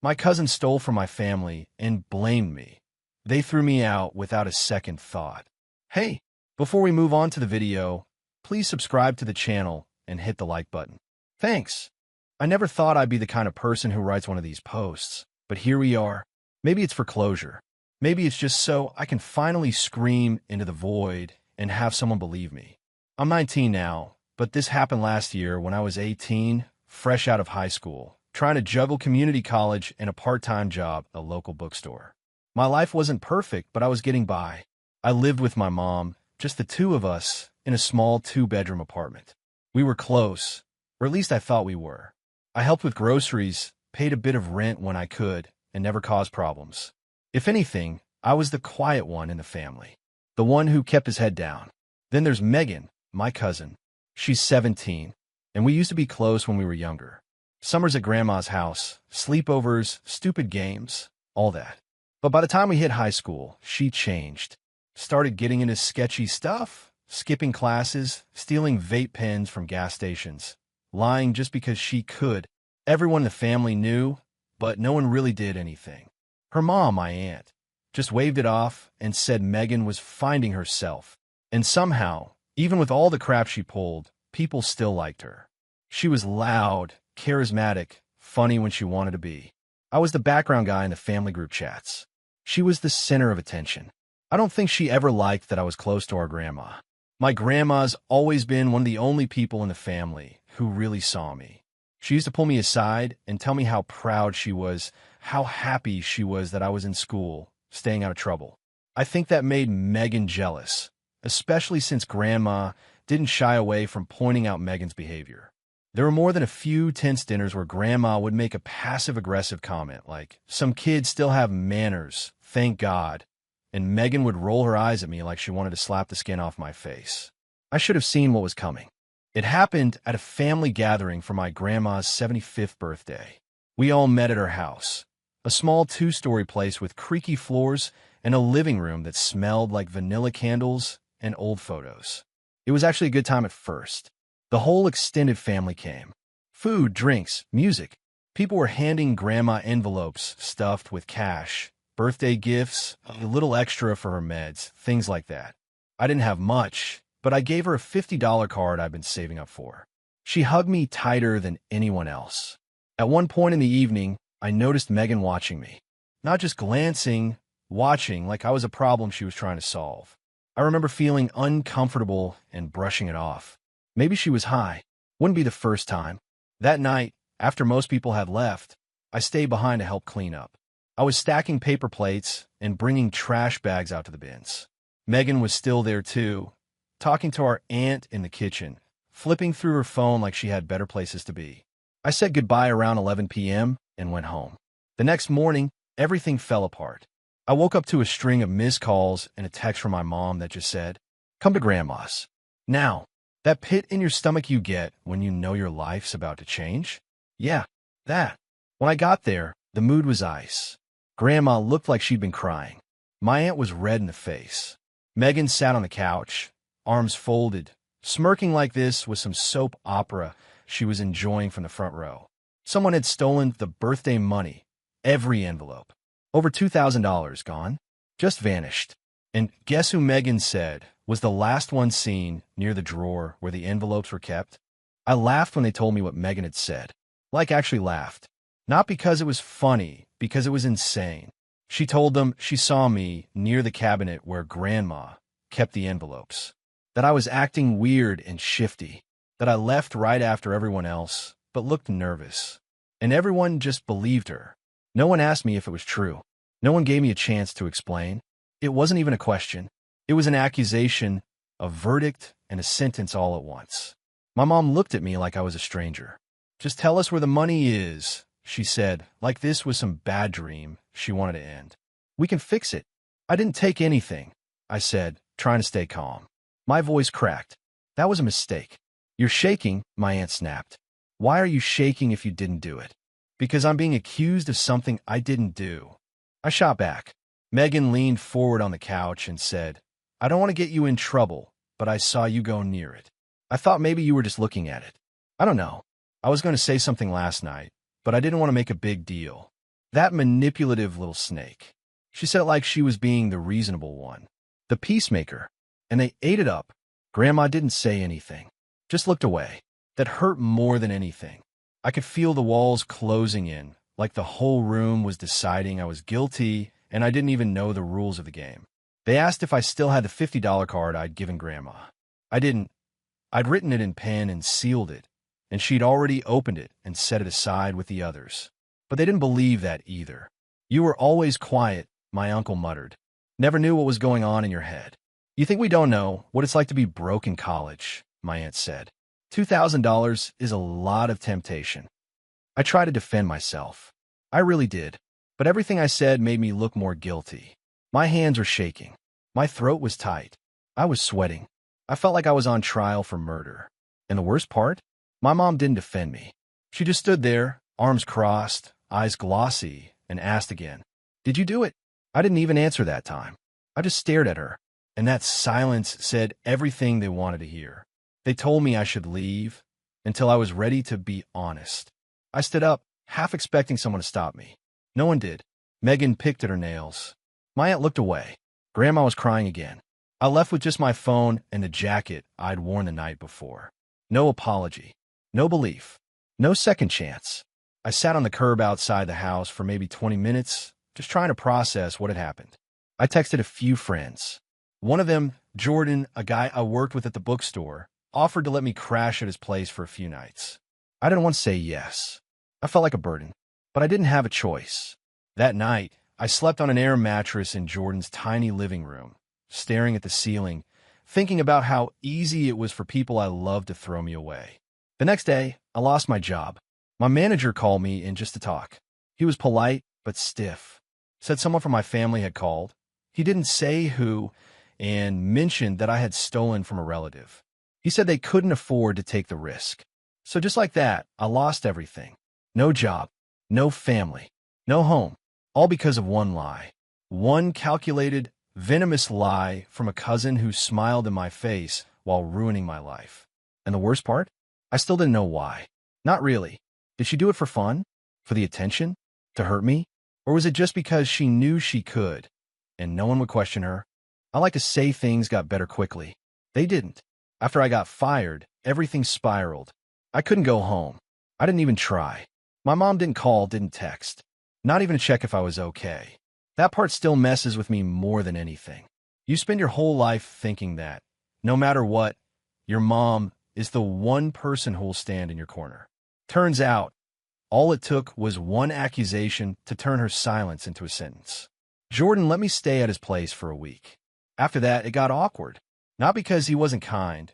My cousin stole from my family and blamed me. They threw me out without a second thought. Hey, before we move on to the video, please subscribe to the channel and hit the like button. Thanks. I never thought I'd be the kind of person who writes one of these posts, but here we are. Maybe it's for closure. Maybe it's just so I can finally scream into the void and have someone believe me. I'm 19 now, but this happened last year when I was 18, fresh out of high school, trying to juggle community college and a part-time job at a local bookstore. My life wasn't perfect, but I was getting by. I lived with my mom, just the two of us, in a small 2-bedroom apartment. We were close, or at least I thought we were. I helped with groceries, paid a bit of rent when I could, and never caused problems. If anything, I was the quiet one in the family, the one who kept his head down. Then there's Megan, my cousin. She's 17, and we used to be close when we were younger. Summers at Grandma's house, sleepovers, stupid games, all that. But by the time we hit high school, she changed. Started getting into sketchy stuff, skipping classes, stealing vape pens from gas stations, lying just because she could. Everyone in the family knew, but no one really did anything. Her mom, my aunt, just waved it off and said Megan was finding herself. And somehow, even with all the crap she pulled, people still liked her. She was loud, charismatic, funny when she wanted to be. I was the background guy in the family group chats. She was the center of attention. I don't think she ever liked that I was close to our grandma. My grandma's always been one of the only people in the family who really saw me. She used to pull me aside and tell me how proud she was, how happy she was that I was in school, staying out of trouble. I think that made Megan jealous, especially since Grandma didn't shy away from pointing out Megan's behavior. There were more than a few tense dinners where Grandma would make a passive-aggressive comment like, "Some kids still have manners, thank God," and Megan would roll her eyes at me like she wanted to slap the skin off my face. I should have seen what was coming. It happened at a family gathering for my grandma's 75th birthday. We all met at her house, a small 2-story place with creaky floors and a living room that smelled like vanilla candles and old photos. It was actually a good time at first. The whole extended family came. Food, drinks, music. People were handing Grandma envelopes stuffed with cash, birthday gifts, a little extra for her meds, things like that. I didn't have much, but I gave her a $50 card I'd been saving up for. She hugged me tighter than anyone else. At one point in the evening, I noticed Megan watching me. Not just glancing, watching like I was a problem she was trying to solve. I remember feeling uncomfortable and brushing it off. Maybe she was high. Wouldn't be the first time. That night, after most people had left, I stayed behind to help clean up. I was stacking paper plates and bringing trash bags out to the bins. Megan was still there too, talking to our aunt in the kitchen, flipping through her phone like she had better places to be. I said goodbye around 11 p.m. and went home. The next morning, everything fell apart. I woke up to a string of missed calls and a text from my mom that just said, "Come to Grandma's." Now, that pit in your stomach you get when you know your life's about to change? Yeah, that. When I got there, the mood was ice. Grandma looked like she'd been crying. My aunt was red in the face. Megan sat on the couch, arms folded, smirking like this with some soap opera she was enjoying from the front row. Someone had stolen the birthday money, every envelope. Over $2,000 gone. Just vanished. And guess who Megan said was the last one seen near the drawer where the envelopes were kept? I laughed when they told me what Megan had said. Like actually laughed. Not because it was funny, because it was insane. She told them she saw me near the cabinet where Grandma kept the envelopes. That I was acting weird and shifty. That I left right after everyone else, but looked nervous. And everyone just believed her. No one asked me if it was true. No one gave me a chance to explain. It wasn't even a question. It was an accusation, a verdict, and a sentence all at once. My mom looked at me like I was a stranger. "Just tell us where the money is," she said, like this was some bad dream she wanted to end. "We can fix it." "I didn't take anything," I said, trying to stay calm. My voice cracked. "That was a mistake." "You're shaking," my aunt snapped. "Why are you shaking if you didn't do it?" "Because I'm being accused of something I didn't do." I shot back. Megan leaned forward on the couch and said, "I don't want to get you in trouble, but I saw you go near it. I thought maybe you were just looking at it." I don't know. I was going to say something last night, but I didn't want to make a big deal. That manipulative little snake. She said it like she was being the reasonable one, the peacemaker, and they ate it up. Grandma didn't say anything, just looked away. That hurt more than anything. I could feel the walls closing in, like the whole room was deciding I was guilty and I didn't even know the rules of the game. They asked if I still had the $50 card I'd given Grandma. I didn't. I'd written it in pen and sealed it, and she'd already opened it and set it aside with the others. But they didn't believe that either. You were always quiet, my uncle muttered. Never knew what was going on in your head. You think we don't know what it's like to be broke in college, my aunt said. $2,000 is a lot of temptation. I tried to defend myself. I really did. But everything I said made me look more guilty. My hands were shaking. My throat was tight. I was sweating. I felt like I was on trial for murder. And the worst part? My mom didn't defend me. She just stood there, arms crossed, eyes glossy, and asked again, "Did you do it?" I didn't even answer that time. I just stared at her, and that silence said everything they wanted to hear. They told me I should leave until I was ready to be honest. I stood up, half expecting someone to stop me. No one did. Megan picked at her nails. My aunt looked away. Grandma was crying again. I left with just my phone and the jacket I'd worn the night before. No apology. No belief. No second chance. I sat on the curb outside the house for maybe 20 minutes, just trying to process what had happened. I texted a few friends. One of them, Jordan, a guy I worked with at the bookstore, offered to let me crash at his place for a few nights. I didn't want to say yes. I felt like a burden, but I didn't have a choice. That night, I slept on an air mattress in Jordan's tiny living room, staring at the ceiling, thinking about how easy it was for people I loved to throw me away. The next day, I lost my job. My manager called me in just to talk. He was polite, but stiff. Said someone from my family had called. He didn't say who, and mentioned that I had stolen from a relative. He said they couldn't afford to take the risk. So just like that, I lost everything. No job, no family, no home, all because of one lie. One calculated, venomous lie from a cousin who smiled in my face while ruining my life. And the worst part? I still didn't know why. Not really. Did she do it for fun? For the attention? To hurt me? Or was it just because she knew she could, and no one would question her? I like to say things got better quickly. They didn't. After I got fired, everything spiraled. I couldn't go home. I didn't even try. My mom didn't call, didn't text. Not even to check if I was okay. That part still messes with me more than anything. You spend your whole life thinking that, no matter what, your mom is the one person who'll stand in your corner. Turns out, all it took was one accusation to turn her silence into a sentence. Jordan let me stay at his place for a week. After that, it got awkward. Not because he wasn't kind,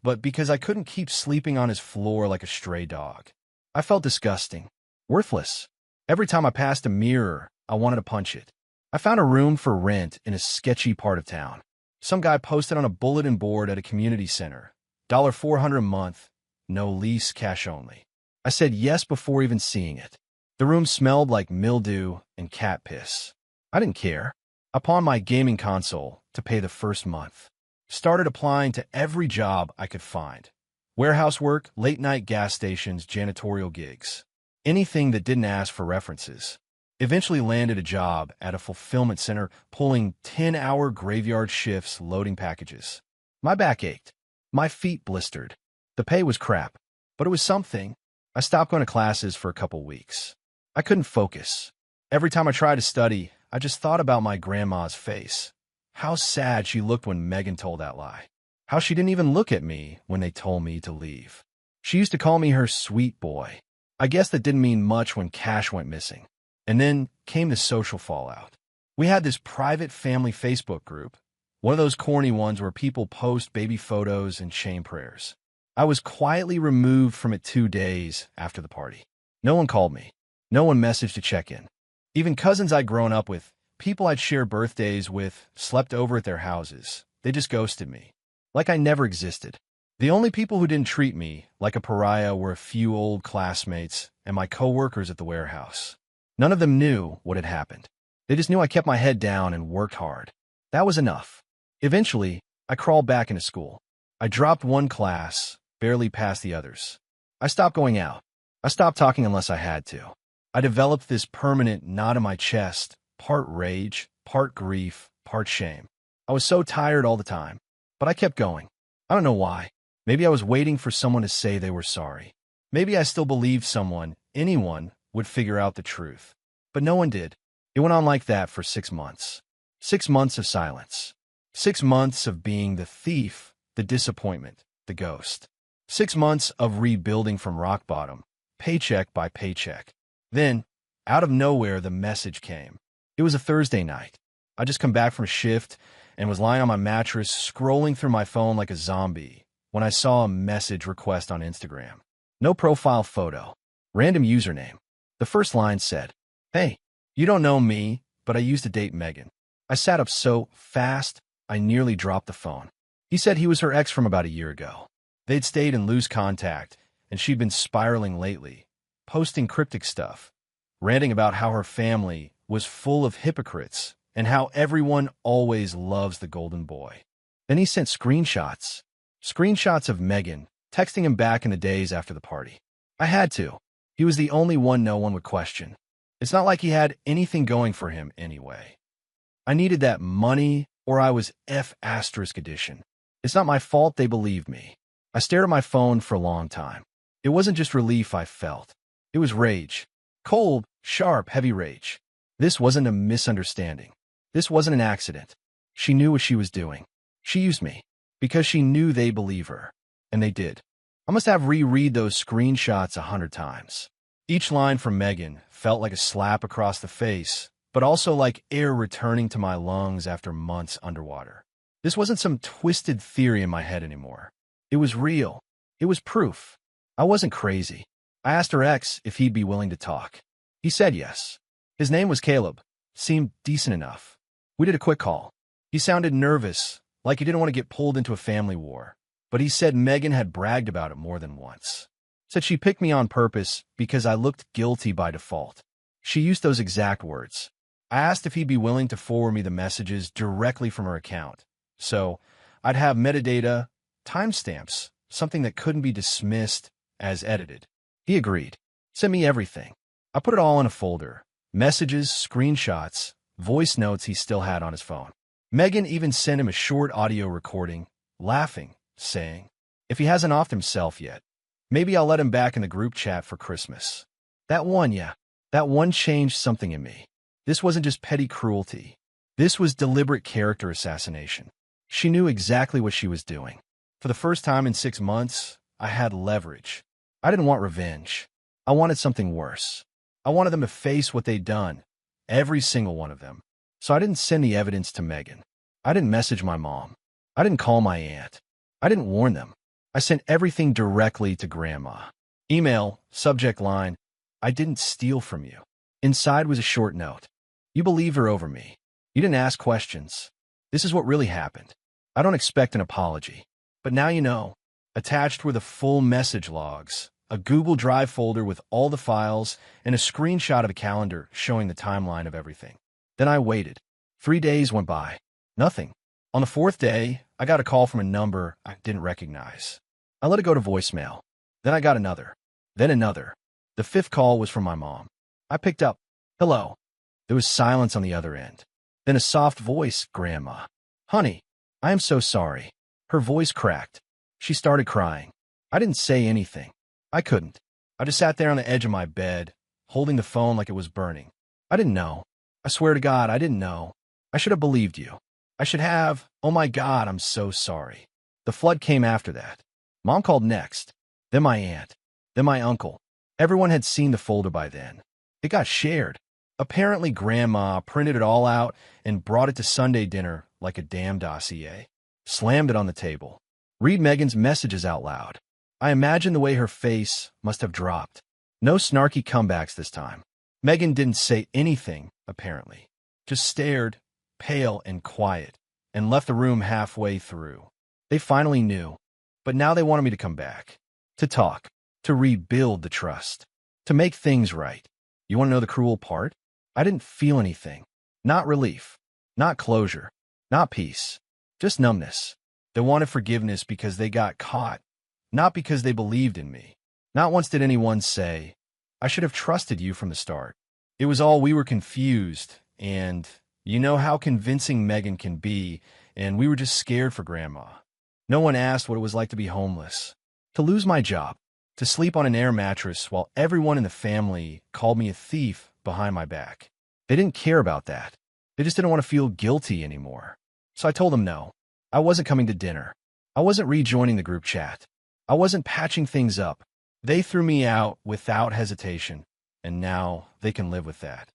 but because I couldn't keep sleeping on his floor like a stray dog. I felt disgusting, worthless. Every time I passed a mirror, I wanted to punch it. I found a room for rent in a sketchy part of town. Some guy posted on a bulletin board at a community center, $400 a month, no lease, cash only. I said yes before even seeing it. The room smelled like mildew and cat piss. I didn't care. I pawned my gaming console to pay the first month. Started applying to every job I could find. Warehouse work, late-night gas stations, janitorial gigs. Anything that didn't ask for references. Eventually landed a job at a fulfillment center pulling 10-hour graveyard shifts loading packages. My back ached. My feet blistered. The pay was crap, but it was something. I stopped going to classes for a couple weeks. I couldn't focus. Every time I tried to study, I just thought about my grandma's face. How sad she looked when Megan told that lie. How she didn't even look at me when they told me to leave. She used to call me her sweet boy. I guess that didn't mean much when cash went missing. And then came the social fallout. We had this private family Facebook group, one of those corny ones where people post baby photos and shame prayers. I was quietly removed from it 2 days after the party. No one called me. No one messaged to check in. Even cousins I'd grown up with, people I'd share birthdays with, slept over at their houses. They just ghosted me. Like I never existed. The only people who didn't treat me like a pariah were a few old classmates and my co-workers at the warehouse. None of them knew what had happened. They just knew I kept my head down and worked hard. That was enough. Eventually, I crawled back into school. I dropped one class, barely passed the others. I stopped going out. I stopped talking unless I had to. I developed this permanent knot in my chest, part rage, part grief, part shame. I was so tired all the time, but I kept going. I don't know why. Maybe I was waiting for someone to say they were sorry. Maybe I still believed someone, anyone, would figure out the truth. But no one did. It went on like that for 6 months. 6 months of silence. 6 months of being the thief, the disappointment, the ghost. 6 months of rebuilding from rock bottom, paycheck by paycheck. Then, out of nowhere, the message came. It was a Thursday night. I just come back from shift and was lying on my mattress, scrolling through my phone like a zombie, when I saw a message request on Instagram. No profile photo. Random username. The first line said, "Hey, you don't know me, but I used to date Megan." I sat up so fast, I nearly dropped the phone. He said he was her ex from about a year ago. They'd stayed in loose contact, and she'd been spiraling lately, posting cryptic stuff, ranting about how her family was full of hypocrites and how everyone always loves the golden boy. Then he sent screenshots of Megan, texting him back in the days after the party. I had to. He was the only one no one would question. It's not like he had anything going for him anyway. I needed that money, or I was F** edition. It's not my fault they believed me. I stared at my phone for a long time. It wasn't just relief I felt. It was rage. Cold, sharp, heavy rage. This wasn't a misunderstanding. This wasn't an accident. She knew what she was doing. She used me because she knew they believe her. And they did. I must have reread those screenshots 100 times. Each line from Megan felt like a slap across the face, but also like air returning to my lungs after months underwater. This wasn't some twisted theory in my head anymore. It was real. It was proof. I wasn't crazy. I asked her ex if he'd be willing to talk. He said yes. His name was Caleb. Seemed decent enough. We did a quick call. He sounded nervous, like he didn't want to get pulled into a family war, but he said Megan had bragged about it more than once. Said she picked me on purpose because I looked guilty by default. She used those exact words. I asked if he'd be willing to forward me the messages directly from her account, so I'd have metadata, timestamps, something that couldn't be dismissed as edited. He agreed. Sent me everything. I put it all in a folder. Messages, screenshots, voice notes he still had on his phone. Megan even sent him a short audio recording, laughing, saying, "If he hasn't offed himself yet, maybe I'll let him back in the group chat for Christmas." That one changed something in me. This wasn't just petty cruelty. This was deliberate character assassination. She knew exactly what she was doing. For the first time in 6 months, I had leverage. I didn't want revenge. I wanted something worse. I wanted them to face what they'd done, every single one of them. So I didn't send the evidence to Megan. I didn't message my mom. I didn't call my aunt. I didn't warn them. I sent everything directly to Grandma. Email, subject line, "I didn't steal from you." Inside was a short note. "You believe her over me. You didn't ask questions. This is what really happened. I don't expect an apology. But now you know." Attached were the full message logs, a Google Drive folder with all the files, and a screenshot of a calendar showing the timeline of everything. Then I waited. 3 days went by. Nothing. On the 4th day, I got a call from a number I didn't recognize. I let it go to voicemail. Then I got another. Then another. The 5th call was from my mom. I picked up. "Hello." There was silence on the other end. Then a soft voice, "Grandma." "Honey, I am so sorry." Her voice cracked. She started crying. I didn't say anything. I couldn't. I just sat there on the edge of my bed, holding the phone like it was burning. I didn't know. I swear to God, I didn't know. I should have believed you. I should have. Oh my God, I'm so sorry. The flood came after that. Mom called next. Then my aunt. Then my uncle. Everyone had seen the folder by then. It got shared. Apparently, Grandma printed it all out and brought it to Sunday dinner like a damn dossier. Slammed it on the table. Read Megan's messages out loud. I imagine the way her face must have dropped. No snarky comebacks this time. Megan didn't say anything, apparently. Just stared, pale and quiet, and left the room halfway through. They finally knew. But now they wanted me to come back. To talk. To rebuild the trust. To make things right. You want to know the cruel part? I didn't feel anything. Not relief. Not closure. Not peace. Just numbness. They wanted forgiveness because they got caught. Not because they believed in me. Not once did anyone say, I should have trusted you from the start. It was all we were confused, and you know how convincing Megan can be, and we were just scared for Grandma. No one asked what it was like to be homeless, to lose my job, to sleep on an air mattress while everyone in the family called me a thief behind my back. They didn't care about that. They just didn't want to feel guilty anymore. So I told them no. I wasn't coming to dinner. I wasn't rejoining the group chat. I wasn't patching things up. They threw me out without hesitation, and now they can live with that.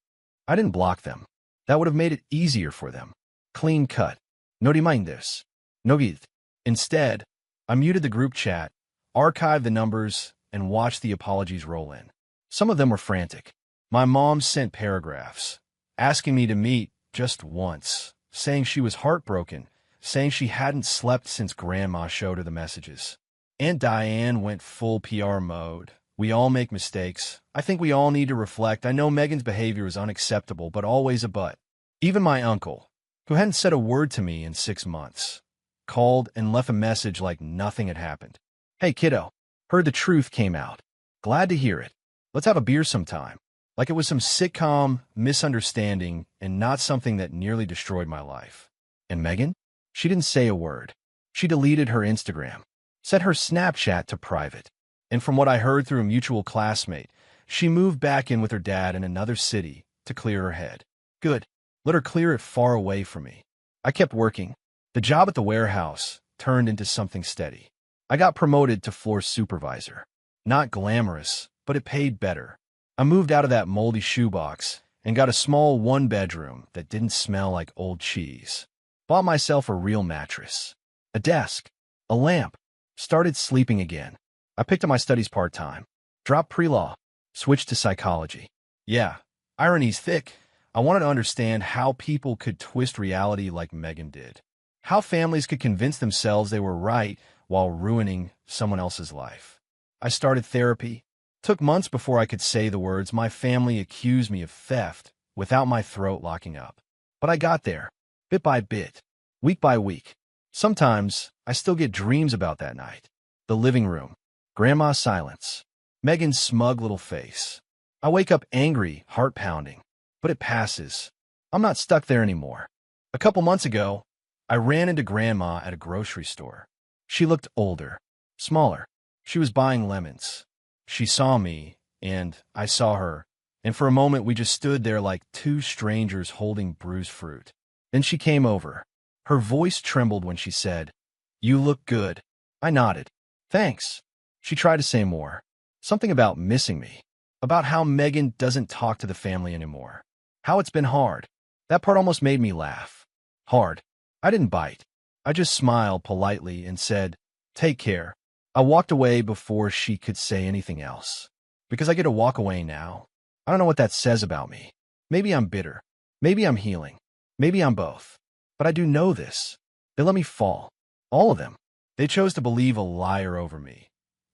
I didn't block them. That would have made it easier for them. Clean cut. No reminders. No guilt. Instead, I muted the group chat, archived the numbers, and watched the apologies roll in. Some of them were frantic. My mom sent paragraphs, asking me to meet just once, saying she was heartbroken, saying she hadn't slept since Grandma showed her the messages. Aunt Diane went full PR mode. We all make mistakes. I think we all need to reflect. I know Megan's behavior is unacceptable, but always a but. Even my uncle, who hadn't said a word to me in 6 months, called and left a message like nothing had happened. Hey, kiddo, heard the truth came out. Glad to hear it. Let's have a beer sometime. Like it was some sitcom misunderstanding and not something that nearly destroyed my life. And Megan? She didn't say a word. She deleted her Instagram, set her Snapchat to private. And from what I heard through a mutual classmate, she moved back in with her dad in another city to clear her head. Good. Let her clear it far away from me. I kept working. The job at the warehouse turned into something steady. I got promoted to floor supervisor. Not glamorous, but it paid better. I moved out of that moldy shoebox and got a small one-bedroom that didn't smell like old cheese. Bought myself a real mattress, a desk, a lamp, started sleeping again. I picked up my studies part-time, dropped pre-law, switched to psychology. Yeah, irony's thick. I wanted to understand how people could twist reality like Megan did. How families could convince themselves they were right while ruining someone else's life. I started therapy. Took months before I could say the words my family accused me of theft without my throat locking up. But I got there, bit by bit, week by week. Sometimes I still get dreams about that night. The living room, Grandma's silence, Megan's smug little face. I wake up angry, heart pounding, but it passes. I'm not stuck there anymore. A couple months ago, I ran into Grandma at a grocery store. She looked older, smaller. She was buying lemons. She saw me, and I saw her, and for a moment we just stood there like two strangers holding bruised fruit. Then she came over. Her voice trembled when she said, "You look good." I nodded. "Thanks." She tried to say more. Something about missing me. About how Megan doesn't talk to the family anymore. How it's been hard. That part almost made me laugh. Hard. I didn't bite. I just smiled politely and said, "Take care." I walked away before she could say anything else. Because I get to walk away now. I don't know what that says about me. Maybe I'm bitter. Maybe I'm healing. Maybe I'm both. But I do know this. They let me fall. All of them. They chose to believe a liar over me.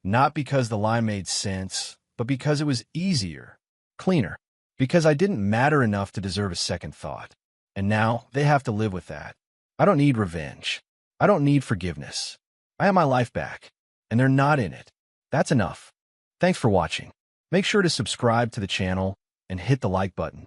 Not because the lie made sense, but because it was easier, cleaner. Because I didn't matter enough to deserve a second thought. And now they have to live with that. I don't need revenge. I don't need forgiveness. I have my life back. And they're not in it. That's enough. Thanks for watching. Make sure to subscribe to the channel and hit the like button.